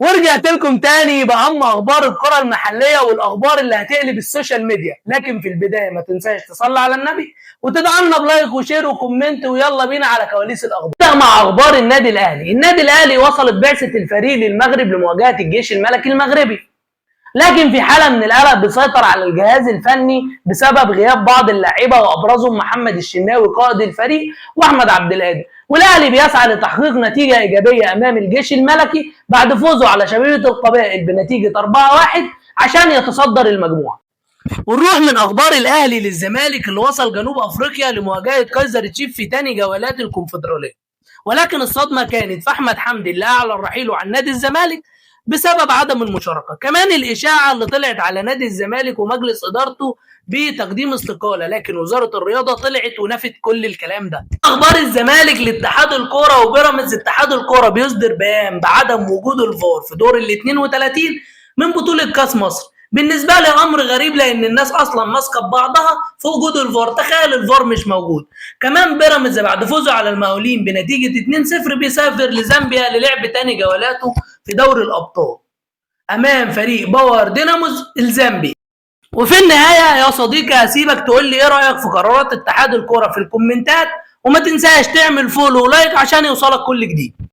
ورجعت لكم تاني بأهم أخبار الكرة المحلية والأخبار اللي هتقلب السوشيال ميديا. لكن في البداية ما تنساش تصلي على النبي وتدعمنا بلايك وشير وكومنت، ويلا بينا على كواليس الأخبار. نبدأ مع أخبار النادي الأهلي. النادي الأهلي وصلت بعثة الفريق للمغرب لمواجهة الجيش الملكي المغربي، لكن في حالة من القلق بيسيطر على الجهاز الفني بسبب غياب بعض اللاعيبة وأبرزهم محمد الشناوي قائد الفريق وأحمد عبد القادر. والأهلي بيسعى لتحقيق نتيجة إيجابية أمام الجيش الملكي بعد فوزه على شبيبة القبائل بنتيجة 4-1 عشان يتصدر المجموعة. ونروح من أخبار الأهلي للزمالك اللي وصل جنوب أفريقيا لمواجهة كايزر تشيف في تاني جولات الكونفدرالية، ولكن الصدمة كانت في أحمد حمدي اللي أعلن رحيله عن نادي الزمالك بسبب عدم المشاركة. كمان الإشاعة اللي طلعت على نادي الزمالك ومجلس إدارته بتقديم استقالة، لكن وزارة الرياضة طلعت ونفت كل الكلام ده. أخبار الزمالك لاتحاد الكورة وبيراميدز. اتحاد الكورة بيصدر بيان بعدم وجود الفار في دور ال 32 من بطولة كاس مصر. بالنسبة لي أمر غريب، لأن الناس أصلا ماسكة ببعضها في وجود الفار. تخيل الفار مش موجود. كمان بيراميدز بعد فوزه على المقاولين بنتيجة 2-0 بيسافر لزامبيا للعب تاني جولاته في دوري الأبطال أمام فريق باور ديناموز الزامبي. وفي النهاية يا صديقي هسيبك تقول لي إيه رأيك في قرارات اتحاد الكورة في الكومنتات، وما تنساش تعمل فولو ولايك عشان يوصلك كل جديد.